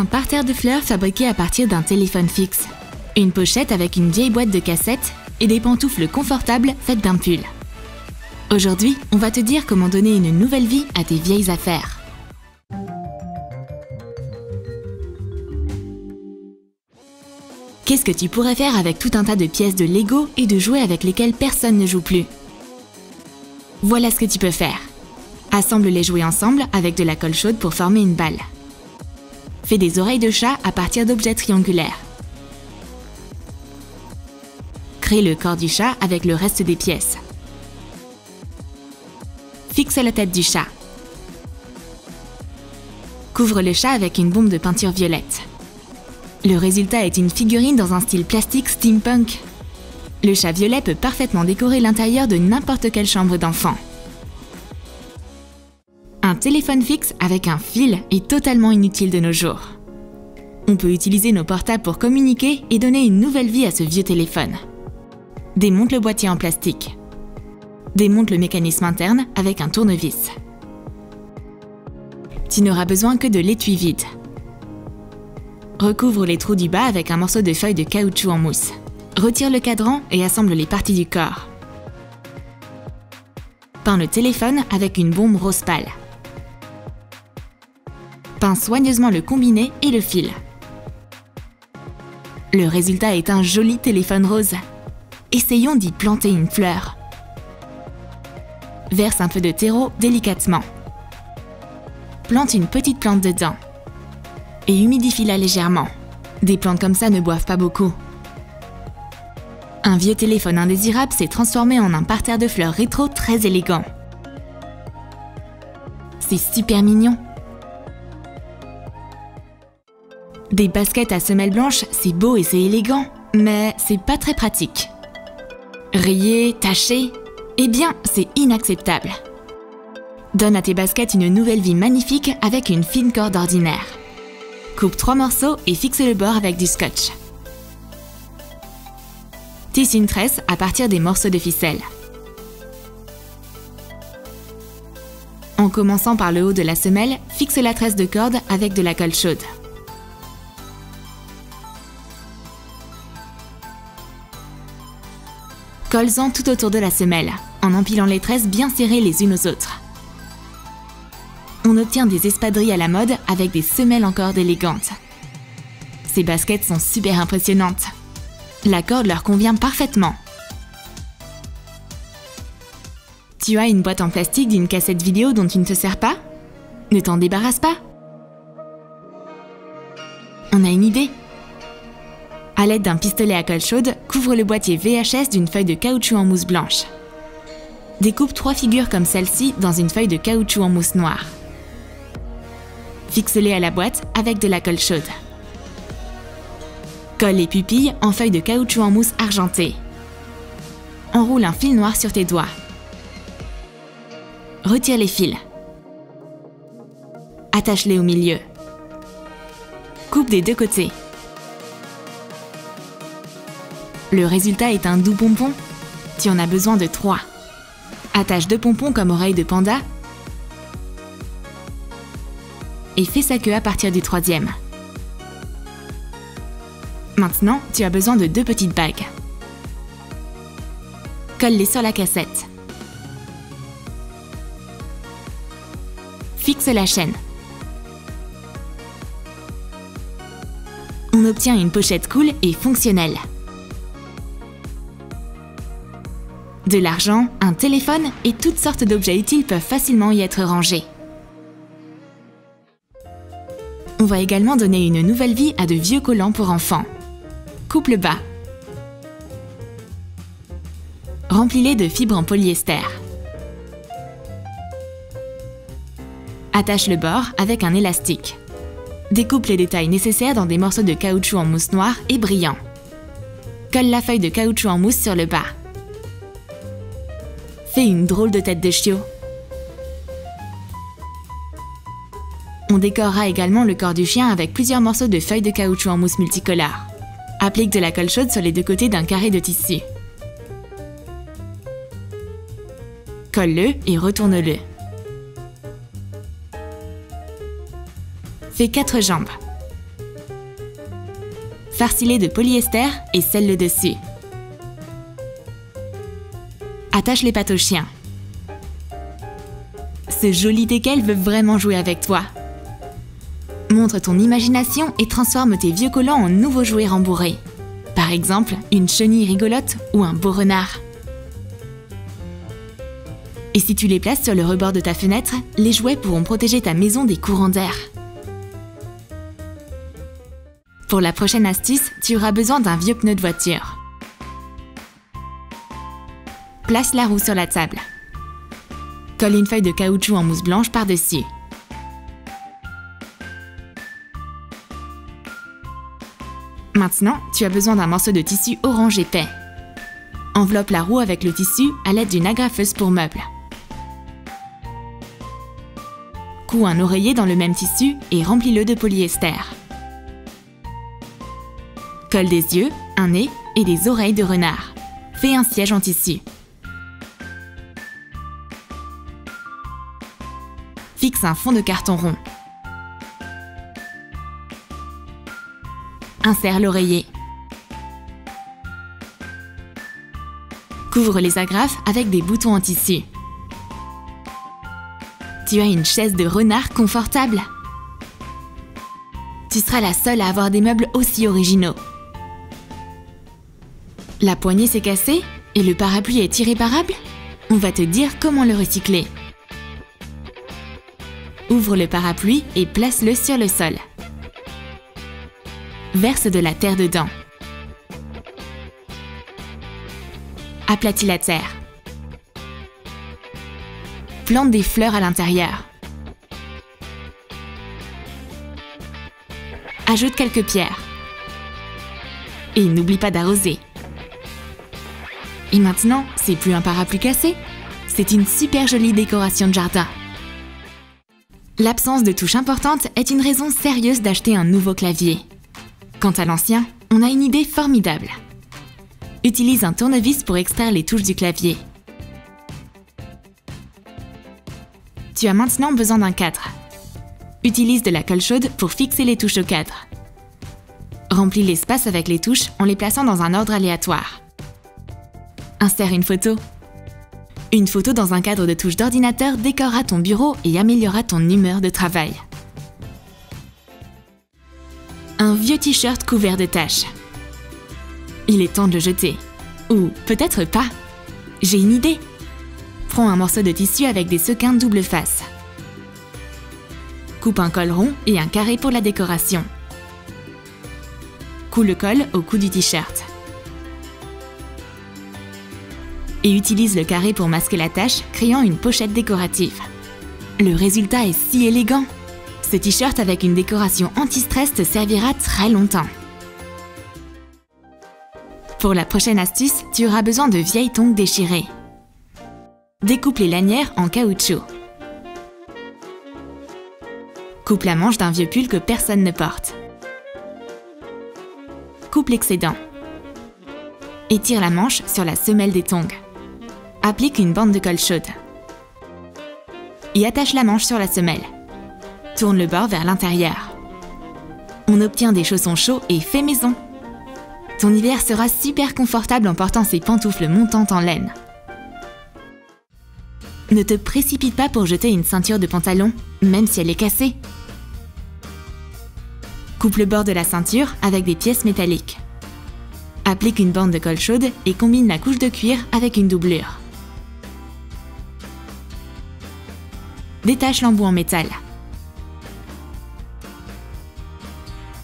Un parterre de fleurs fabriqué à partir d'un téléphone fixe. Une pochette avec une vieille boîte de cassettes et des pantoufles confortables faites d'un pull. Aujourd'hui, on va te dire comment donner une nouvelle vie à tes vieilles affaires. Qu'est-ce que tu pourrais faire avec tout un tas de pièces de Lego et de jouets avec lesquels personne ne joue plus? Voilà ce que tu peux faire. Assemble les jouets ensemble avec de la colle chaude pour former une balle. Fais des oreilles de chat à partir d'objets triangulaires. Crée le corps du chat avec le reste des pièces. Fixe la tête du chat. Couvre le chat avec une bombe de peinture violette. Le résultat est une figurine dans un style plastique steampunk. Le chat violet peut parfaitement décorer l'intérieur de n'importe quelle chambre d'enfant. Un téléphone fixe avec un fil est totalement inutile de nos jours. On peut utiliser nos portables pour communiquer et donner une nouvelle vie à ce vieux téléphone. Démonte le boîtier en plastique. Démonte le mécanisme interne avec un tournevis. Tu n'auras besoin que de l'étui vide. Recouvre les trous du bas avec un morceau de feuille de caoutchouc en mousse. Retire le cadran et assemble les parties du corps. Peins le téléphone avec une bombe rose pâle. Peins soigneusement le combiné et le fil. Le résultat est un joli téléphone rose. Essayons d'y planter une fleur. Verse un peu de terreau délicatement. Plante une petite plante dedans. Et humidifie-la légèrement. Des plantes comme ça ne boivent pas beaucoup. Un vieux téléphone indésirable s'est transformé en un parterre de fleurs rétro très élégant. C'est super mignon. Des baskets à semelles blanches, c'est beau et c'est élégant, mais c'est pas très pratique. Rayé, taché, eh bien, c'est inacceptable. Donne à tes baskets une nouvelle vie magnifique avec une fine corde ordinaire. Coupe 3 morceaux et fixe le bord avec du scotch. Tisse une tresse à partir des morceaux de ficelle. En commençant par le haut de la semelle, fixe la tresse de corde avec de la colle chaude. Colle-en tout autour de la semelle, en empilant les tresses bien serrées les unes aux autres. On obtient des espadrilles à la mode avec des semelles en corde élégantes. Ces baskets sont super impressionnantes. La corde leur convient parfaitement. Tu as une boîte en plastique d'une cassette vidéo dont tu ne te sers pas? Ne t'en débarrasse pas. On a une idée. À l'aide d'un pistolet à colle chaude, couvre le boîtier VHS d'une feuille de caoutchouc en mousse blanche. Découpe 3 figures comme celle-ci dans une feuille de caoutchouc en mousse noire. Fixe-les à la boîte avec de la colle chaude. Colle les pupilles en feuille de caoutchouc en mousse argentée. Enroule un fil noir sur tes doigts. Retire les fils. Attache-les au milieu. Coupe des deux côtés. Le résultat est un doux pompon. Tu en as besoin de 3. Attache 2 pompons comme oreilles de panda et fais sa queue à partir du 3e. Maintenant, tu as besoin de 2 petites bagues. Colle-les sur la cassette. Fixe la chaîne. On obtient une pochette cool et fonctionnelle. De l'argent, un téléphone et toutes sortes d'objets utiles peuvent facilement y être rangés. On va également donner une nouvelle vie à de vieux collants pour enfants. Coupe le bas. Remplis-les de fibres en polyester. Attache le bord avec un élastique. Découpe les détails nécessaires dans des morceaux de caoutchouc en mousse noire et brillant. Colle la feuille de caoutchouc en mousse sur le bas. Fais une drôle de tête de chiot. On décorera également le corps du chien avec plusieurs morceaux de feuilles de caoutchouc en mousse multicolore. Applique de la colle chaude sur les 2 côtés d'un carré de tissu. Colle-le et retourne-le. Fais 4 jambes. farcis-les de polyester et scelle-le dessus. Attache les pattes au chien. Ce joli teckel veut vraiment jouer avec toi. Montre ton imagination et transforme tes vieux collants en nouveaux jouets rembourrés. Par exemple, une chenille rigolote ou un beau renard. Et si tu les places sur le rebord de ta fenêtre, les jouets pourront protéger ta maison des courants d'air. Pour la prochaine astuce, tu auras besoin d'un vieux pneu de voiture. Place la roue sur la table. Colle une feuille de caoutchouc en mousse blanche par-dessus. Maintenant, tu as besoin d'un morceau de tissu orange épais. Enveloppe la roue avec le tissu à l'aide d'une agrafeuse pour meubles. Couds un oreiller dans le même tissu et remplis-le de polyester. Colle des yeux, un nez et des oreilles de renard. Fais un siège en tissu. Fixe un fond de carton rond. Insère l'oreiller. Couvre les agrafes avec des boutons en tissu. Tu as une chaise de renard confortable. Tu seras la seule à avoir des meubles aussi originaux. La poignée s'est cassée et le parapluie est irréparable? On va te dire comment le recycler. Ouvre le parapluie et place-le sur le sol. Verse de la terre dedans. Aplatis la terre. Plante des fleurs à l'intérieur. Ajoute quelques pierres. Et n'oublie pas d'arroser. Et maintenant, c'est plus un parapluie cassé, c'est une super jolie décoration de jardin. L'absence de touches importantes est une raison sérieuse d'acheter un nouveau clavier. Quant à l'ancien, on a une idée formidable. Utilise un tournevis pour extraire les touches du clavier. Tu as maintenant besoin d'un cadre. Utilise de la colle chaude pour fixer les touches au cadre. Remplis l'espace avec les touches en les plaçant dans un ordre aléatoire. Insère une photo. Une photo dans un cadre de touches d'ordinateur décorera ton bureau et améliorera ton humeur de travail. Un vieux t-shirt couvert de taches. Il est temps de le jeter. Ou peut-être pas. J'ai une idée. Prends un morceau de tissu avec des sequins double face. Coupe un col rond et un carré pour la décoration. Coule le col au cou du t-shirt. Et utilise le carré pour masquer la tache, créant une pochette décorative. Le résultat est si élégant. Ce t-shirt avec une décoration anti-stress te servira très longtemps. Pour la prochaine astuce, tu auras besoin de vieilles tongs déchirées. Découpe les lanières en caoutchouc. Coupe la manche d'un vieux pull que personne ne porte. Coupe l'excédent. Étire la manche sur la semelle des tongs. Applique une bande de colle chaude. Et attache la manche sur la semelle. Tourne le bord vers l'intérieur. On obtient des chaussons chauds et fait maison. Ton hiver sera super confortable en portant ces pantoufles montantes en laine. Ne te précipite pas pour jeter une ceinture de pantalon, même si elle est cassée. Coupe le bord de la ceinture avec des pièces métalliques. Applique une bande de colle chaude et combine la couche de cuir avec une doublure. Détache l'embout en métal.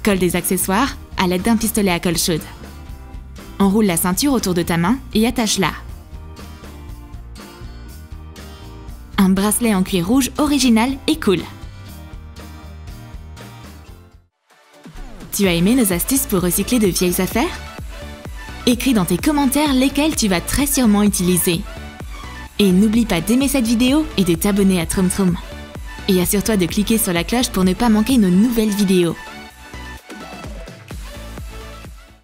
Colle des accessoires à l'aide d'un pistolet à colle chaude. Enroule la ceinture autour de ta main et attache-la. Un bracelet en cuir rouge original et cool. Tu as aimé nos astuces pour recycler de vieilles affaires? Écris dans tes commentaires lesquelles tu vas très sûrement utiliser. Et n'oublie pas d'aimer cette vidéo et de t'abonner à Troum Troum. Et assure-toi de cliquer sur la cloche pour ne pas manquer nos nouvelles vidéos.